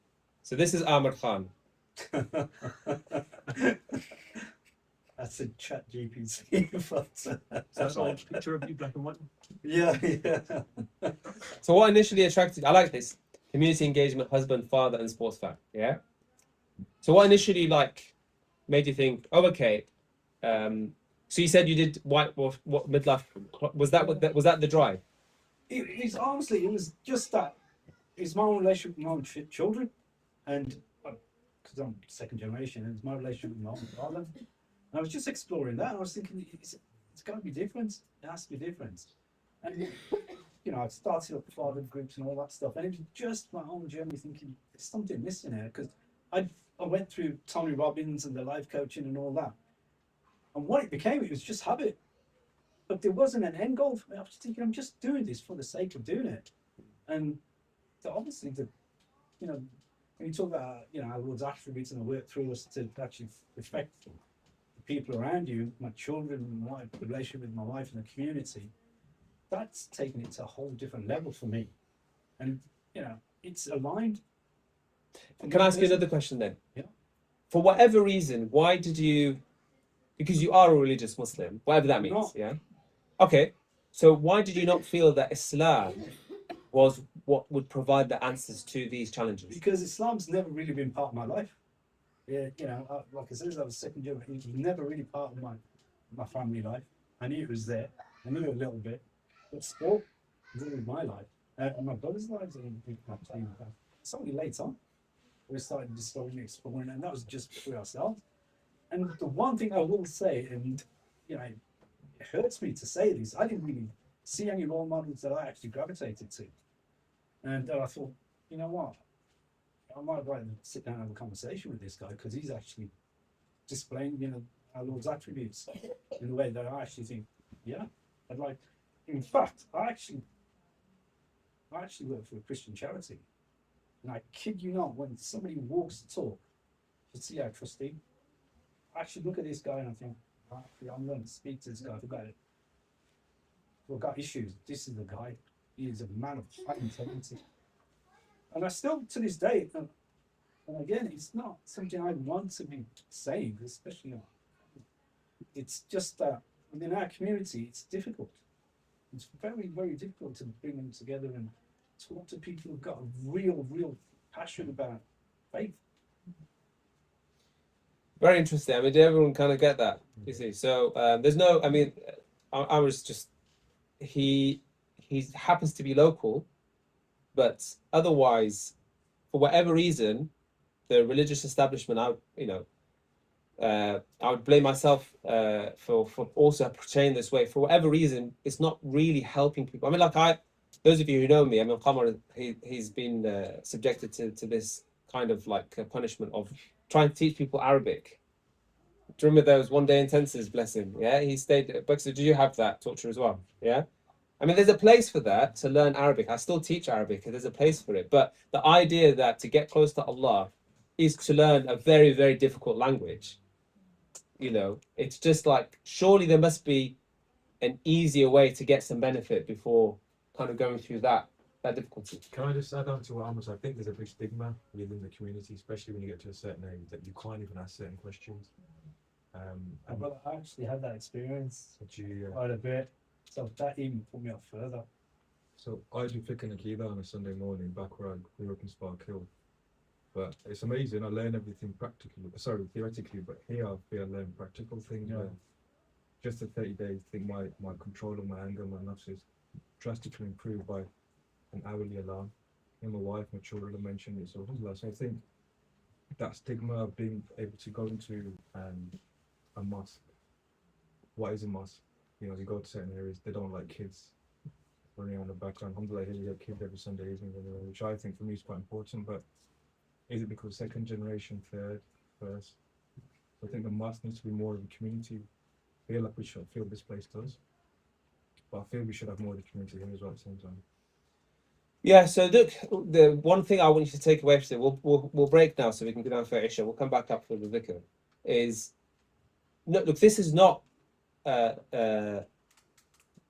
So this is Amir Khan. That's a chat GPT. That's all picture of you black and white. Yeah. So what initially attracted? I like this community engagement, husband, father, and sports fan. Yeah. So what initially made you think, oh, okay. So you said you did what midlife? Was that the drive? It's honestly, it was just that. It's my own relationship with my own children, and because I'm second generation, and it's my relationship with my own father. And I was just exploring that. And I was thinking, it's got to be different. It has to be different. And I've started up father groups and all that stuff, and it was just my own journey thinking there's something missing here because I went through Tony Robbins and the life coaching and all that, and what it became, it was just habit. But there wasn't an end goal for me. I was thinking, I'm just doing this for the sake of doing it. And obviously, when you talk about, our Lord's attributes and the work through us to actually affect the people around you, my children, my relationship with my wife and the community, that's taken it to a whole different level for me. And, it's aligned. Can I ask you another question then? Yeah. For whatever reason, why did you? Because you are a religious Muslim, whatever that means. No. Yeah. Okay. So why did you not feel that Islam was what would provide the answers to these challenges? Because Islam's never really been part of my life. Yeah, like I said, I was second generation. It was never really part of my family life. I knew it was there. I knew it a little bit, but sport was always my life. And my brother's lives, and my team. It's only later on we started discovering, exploring, and that was just for ourselves. And the one thing I will say, and it hurts me to say this, I didn't really see any role models that I actually gravitated to. And I thought, you know what? I might like to sit down and have a conversation with this guy because he's actually displaying, our Lord's attributes in a way that I actually think, yeah, I'd like. In fact, I actually work for a Christian charity, and I kid you not, when somebody walks the talk, you see our trustee, I actually look at this guy and I think, actually, I'm going to speak to this guy about it. We've got issues. This is the guy. He is a man of high integrity. And I still, to this day, and again, it's not something I want to be saying, especially it's just that within our community, it's difficult. It's very, very difficult to bring them together and talk to people who've got a real passion about faith. Very interesting. I mean, did everyone kind of get that? You see, so there's no. I mean, I was just he happens to be local, but otherwise, for whatever reason, the religious establishment, I would blame myself for also portraying this way. For whatever reason, it's not really helping people. I mean, those of you who know me, I mean, Qamar, he's been subjected to this kind of punishment of trying to teach people Arabic. Do you remember those one-day intensives? Bless him. Yeah, he stayed. But so, do you have that torture as well? Yeah. I mean, there's a place for that to learn Arabic. I still teach Arabic, and there's a place for it. But the idea that to get close to Allah is to learn a very, very difficult language. It's just surely there must be an easier way to get some benefit before kind of going through that difficulty. Can I just add on to what Amos? I think there's a big stigma within the community, especially when you get to a certain age, that you can't even ask certain questions. I actually had that experience You, quite a bit, so that even put me up further. So I do flick and Akida on a Sunday morning back where I grew up in Spark Hill. But it's amazing. I learn everything theoretically, but here I feel I learn practical things. Yeah. Just the 30 days, I think my control of my anger, my nafs is drastically improved by an hourly alarm. And my wife, my children have mentioned it. So I think that stigma of being able to go into a mosque. What is a mosque? You go to certain areas, they don't like kids running around the background. Alhamdulillah, here we have kids every Sunday evening, which I think for me is quite important. But is it because second generation, third, first? So I think the mosque needs to be more of a community. I feel like we should feel this place does. But I feel we should have more of the community here as well at the same time. Yeah, so look, the one thing I want you to take away from it, we'll break now so we can go down for Isha. We'll come back up for the dhikr. Look, this is not the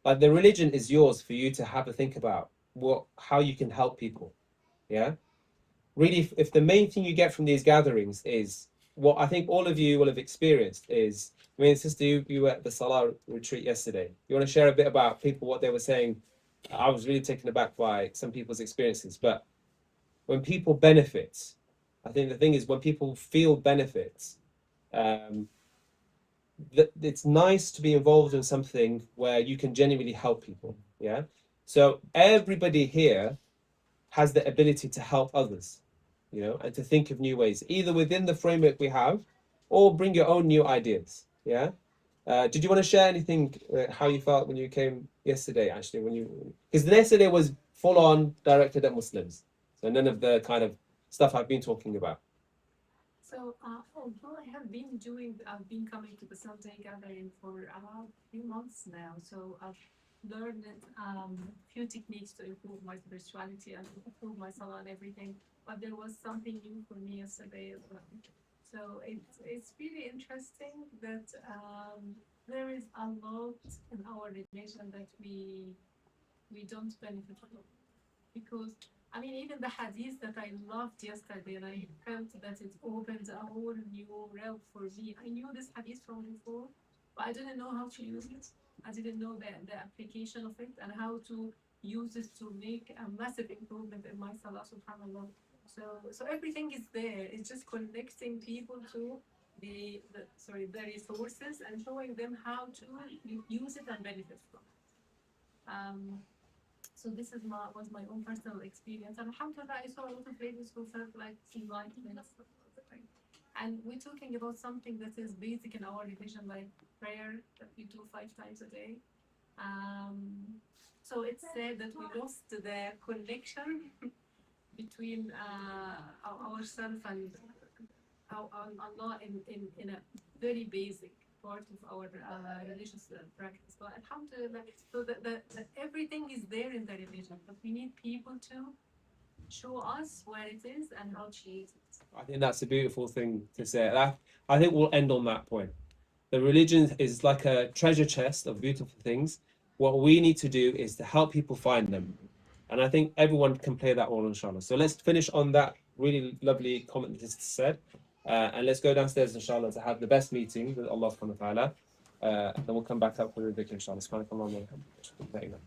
religion is yours for you to have a think about. how you can help people. Yeah, really, if the main thing you get from these gatherings is what I think all of you will have experienced is, I mean, sister, you were at the Salah retreat yesterday. You want to share a bit about people, what they were saying? I was really taken aback by some people's experiences, but when people benefit, I think the thing is when people feel benefits, that it's nice to be involved in something where you can genuinely help people. Yeah. So everybody here has the ability to help others, you know, and to think of new ways, either within the framework we have, or bring your own new ideas. Yeah. Did you want to share anything how you felt when you came yesterday? Actually, when you because yesterday was full on directed at Muslims, so none of the kind of stuff I've been talking about. So, although I've been coming to the Sunday gathering for about 3 months now. So I've learned few techniques to improve my spirituality and improve my salah and everything. But there was something new for me yesterday as well. So it's really interesting that there is a lot in our religion that we don't benefit from, because I mean, even the hadith that I loved yesterday, and I felt that it opened a whole new realm for me. I knew this hadith from before, but I didn't know how to use it. I didn't know the application of it and how to use it to make a massive improvement in my salah, subhanAllah. So everything is there. It's just connecting people to the resources and showing them how to use it and benefit from it. So this is was my own personal experience. And alhamdulillah, I saw a lot of ladies who felt like enlightenment. And we're talking about something that is basic in our religion, like prayer that we do 5 times a day. So it's said that we lost the connection between ourselves and Allah in a very basic part of our religious practice. But alhamdulillah, so that everything is there in the religion, but we need people to show us where it is and how to use it. I think that's a beautiful thing to say. I think we'll end on that point. The religion is like a treasure chest of beautiful things. What we need to do is to help people find them. And I think everyone can play that role, inshallah. So let's finish on that really lovely comment that sister said. And let's go downstairs, inshallah, to have the best meeting with Allah subhanahu wa ta'ala. And then we'll come back up with the dhikr, inshallah. Subhanakallah wa bihamdika.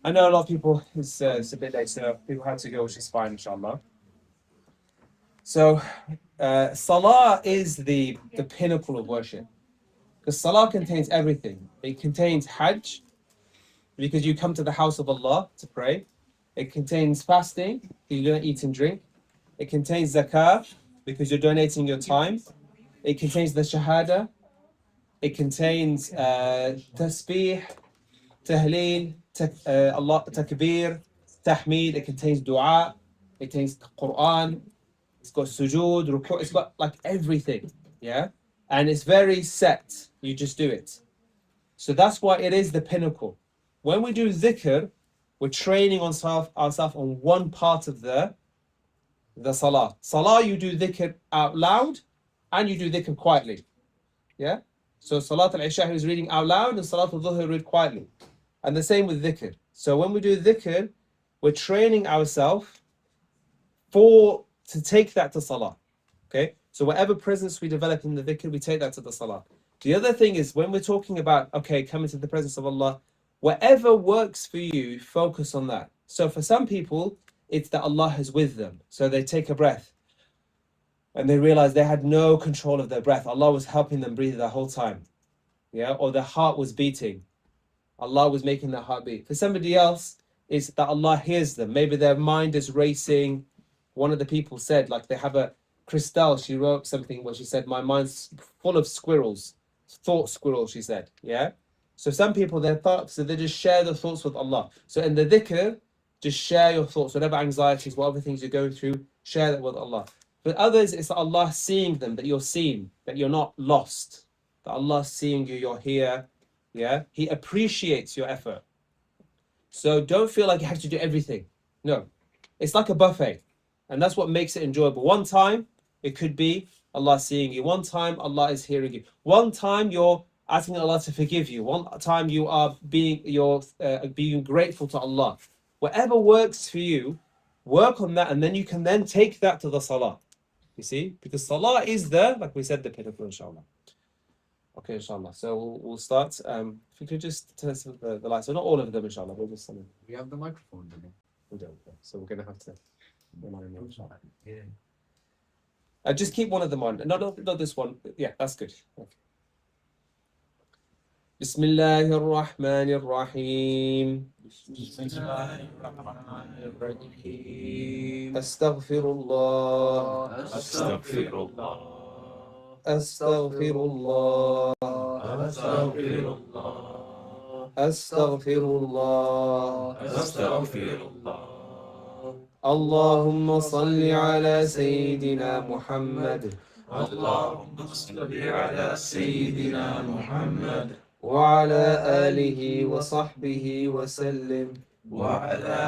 I know a lot of people, it's a bit late, so people had to go, which is fine, inshallah. So, Salah is the pinnacle of worship. Because Salah contains everything. It contains Hajj, because you come to the house of Allah to pray. It contains fasting, you don't eat and drink. It contains Zakah, because you're donating your time. It contains the Shahada. It contains Tasbih, Tahleel, Allah, Takbir, Tahmid. It contains Dua. It contains Quran. It's got sujood, ruku'. It's got like everything. Yeah? And it's very set. You just do it. So that's why it is the pinnacle. When we do dhikr, we're training ourselves on one part of the salah. Salah, you do dhikr out loud and you do dhikr quietly. Yeah? So Salat al-Isha is reading out loud and Salat al-Dhuhr read quietly. And the same with dhikr. So when we do dhikr, we're training ourselves to take that to salah. Okay? So whatever presence we develop in the dhikr, we take that to the salah. The other thing is when we're talking about, okay, coming to the presence of Allah, whatever works for you, focus on that. So for some people, it's that Allah is with them. So they take a breath and they realize they had no control of their breath. Allah was helping them breathe the whole time. Yeah, or their heart was beating. Allah was making their heart beat. For somebody else, it's that Allah hears them. Maybe their mind is racing. One of the people said, like they have a Christelle, she wrote something where she said, my mind's full of squirrels, thought squirrels, she said. Yeah. So some people, their thoughts, so they just share their thoughts with Allah. So in the dhikr, just share your thoughts, whatever anxieties, whatever things you're going through, share that with Allah. But others, it's Allah seeing them, that you're seen, that you're not lost, that Allah's seeing you, you're here. Yeah. He appreciates your effort. So don't feel like you have to do everything. No. It's like a buffet. And that's what makes it enjoyable. One time, it could be Allah seeing you. One time, Allah is hearing you. One time, you're asking Allah to forgive you. One time, you're being grateful to Allah. Whatever works for you, work on that, and then you can then take that to the salah. You see? Because salah is like we said, the pinnacle, inshallah. Okay, inshallah. So we'll start. If you could just turn some of the lights. So not all of them, inshallah. We'll just We have the microphone, don't we? we don't. So we're gonna have to remind them, inshallah. Yeah. Just keep one of them on. Not this one. Yeah, that's good. Okay. بسم الله الرحمن الرحيم أستغفر الله أستغفر الله أستغفر الله أستغفر الله أستغفر الله أستغفر الله اللهم صل على سيدنا محمد اللهم صل على سيدنا محمد وعلى آله وصحبه وسلم وعلى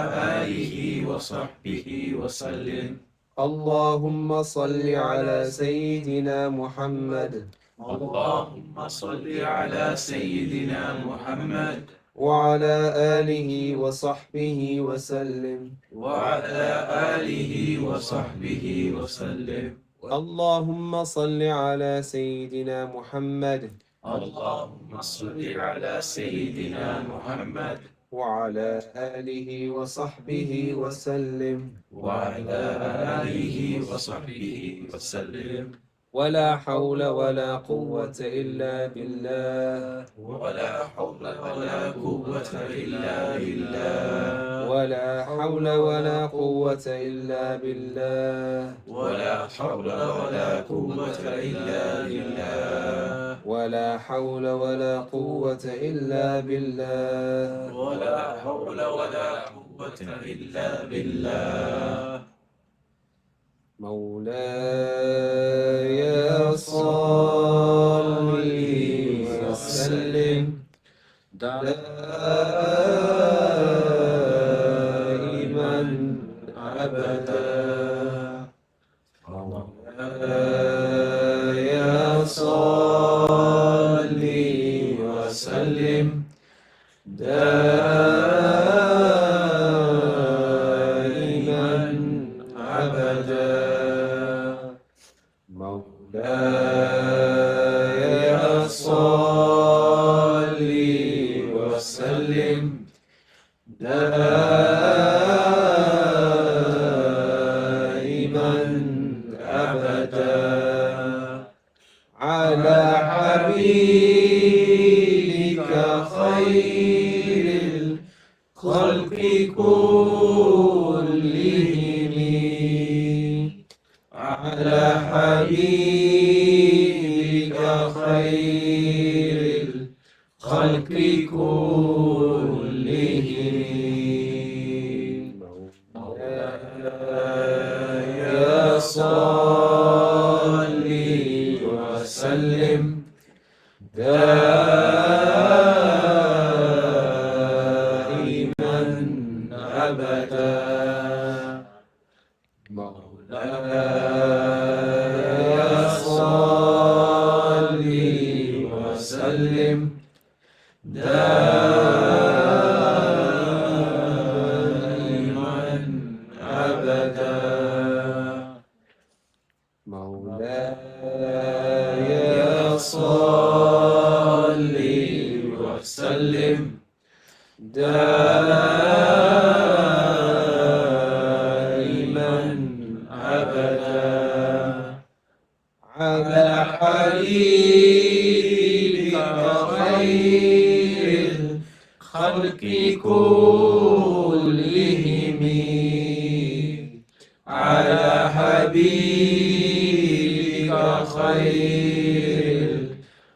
آله وصحبه وسلم اللهم صل على سيدنا محمد اللهم صل على سيدنا محمد وعلى آله وصحبه وسلم وعلى آله وصحبه وسلم اللهم صل على سيدنا محمد اللهم صل على سيدنا محمد وعلى آله وصحبه وسلم وعلى آله وصحبه وسلم ولا حول ولا قوة إلا بالله ولا حول ولا قوة إلا بالله ولا حول ولا قوة إلا بالله ولا حول ولا قوة إلا بالله ولا حول ولا قوة إلا بالله ولا حول ولا قوة إلا بالله مولاي صل وسلم دائما أبدا مولاي صل وسلم دائما أبدا مولاي صل وسلم على حبيبك خير الخلق كلهم على حبيبك خير الخلق كلهم مولاي صل وسلم دائما أبدا مولاي صل وسلم دائما أبدا مولاي صل وسلم دائما أبدا على حبيبك خير الخلق كلهم على حبيبك خير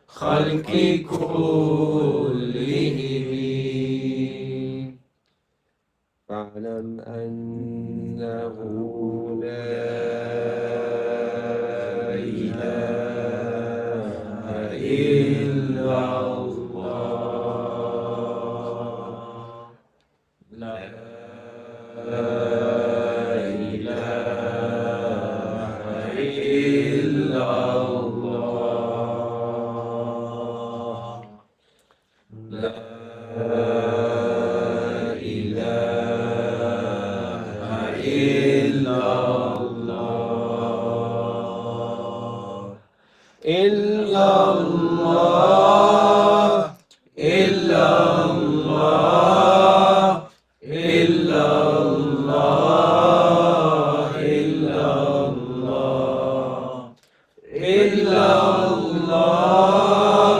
الخلق كلهم فاعلم أنه لا إله إلا الله لا إله إلا الله لا إله إلا الله إلا الله إلا الله إلا الله إلا الله إلا الله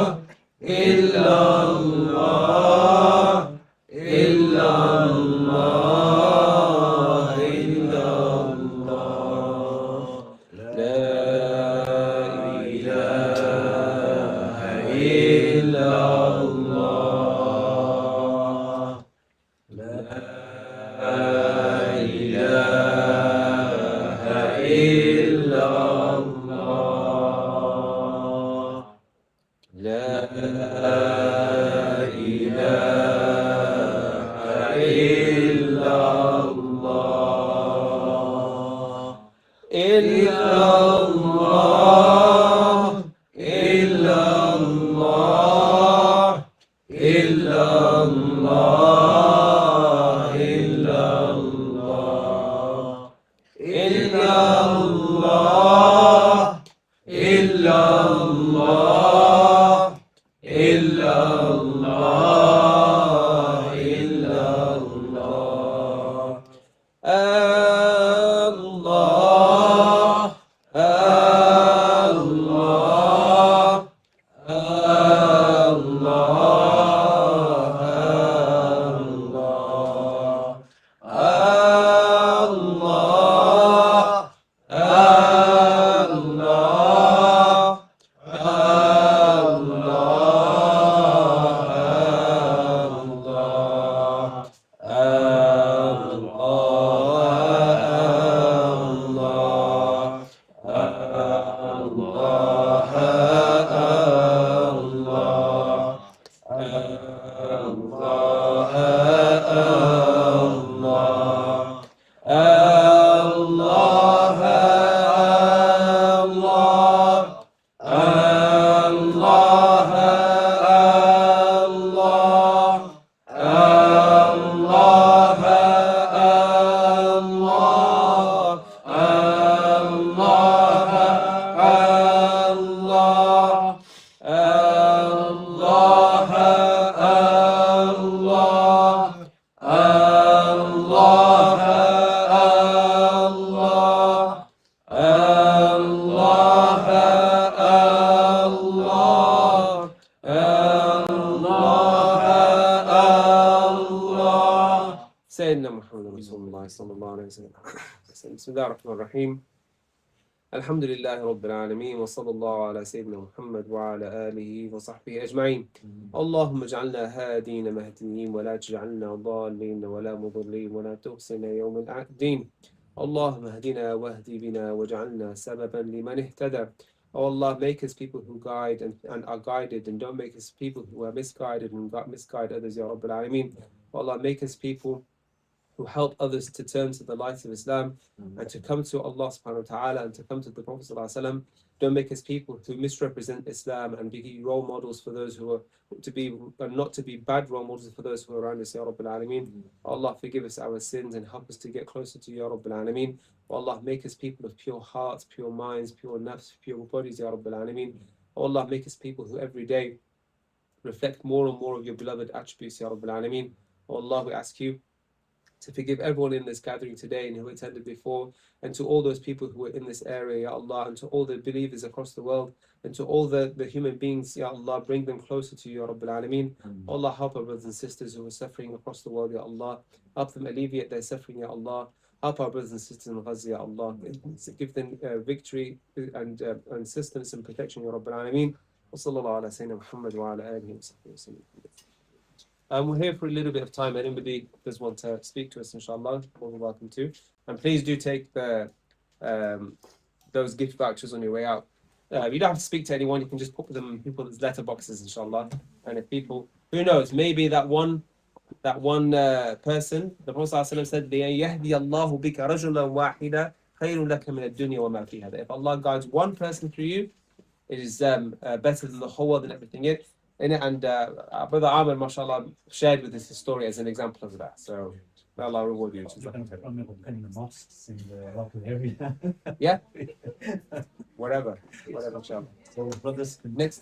إلا الله إلا الله إلا الله لا إله إلا الله لا إله إلا الله لا إله إلا الله إلا الله إلا الله إلا الله إلا الله إلا الله إلا الله إلا الله إلا الله الله الله الله سيدنا محمد رسول الله صلى الله عليه وسلم. بسم الله الرحمن الرحيم. الحمد لله رب العالمين وصلى الله على سيدنا محمد وعلى آله وصحبه أجمعين. اللهم اجعلنا هادين مهديين ولا تجعلنا ضالين ولا مضلين ولا تخزنا يوم الدين. اللهم اهدنا واهدي بنا واجعلنا سببا لمن اهتدى. Oh Allah, make us people who guide and are guided, and don't make us people who are misguided and misguide others, Ya Rabbil Alameen. Oh Allah, make us people who help others to turn to the light of Islam and to come to Allah subhanahu wa ta'ala and to come to the Prophet sallallahu alaihi wasallam. Don't make us people who misrepresent Islam and be role models for those who are to be and not to be bad role models for those who are around us, Ya Rabbil Alameen. Allah, forgive us our sins and help us to get closer to Ya Rabbil Alameen. Allah, make us people of pure hearts, pure minds, pure nafs, pure bodies, Ya Rabbil Alameen. Allah, make us people who every day reflect more and more of your beloved attributes, Ya Rabbil Alameen. Allah, we ask you to forgive everyone in this gathering today and who attended before, and to all those people who were in this area, Ya Allah, and to all the believers across the world, and to all the human beings, Ya Allah, bring them closer to you, Ya Rabbil Alameen. Allah, help our brothers and sisters who are suffering across the world, Ya Allah. Help them alleviate their suffering, Ya Allah. Help our brothers and sisters in Gaza, Ya Allah. Give them victory and assistance and protection, Ya Rabbil Alameen. وصلى الله على سيدنا محمد وعلى آله وصحبه وسلم. We're here for a little bit of time. Anybody does want to speak to us, inshallah, more than welcome to. And please do take the those gift vouchers on your way out. You don't have to speak to anyone. You can just put them in people's letterboxes, inshallah. And if people, who knows, maybe that one person, the Prophet ﷺ said, يَهْدِيَ اللَّهُ بِكَ رَجُلًا وَاحِدًا خَيْرٌ لَكَ مِنَ الدُّنْيَا وَمَا فِيهَا. If Allah guides one person through you, it is better than the whole world and everything in it. And Brother Amr, mashallah, shared with us his story as an example of that. So may Allah reward you. I'm in the mosques in the local area. Yeah. Whatever, inshallah. So brothers, Next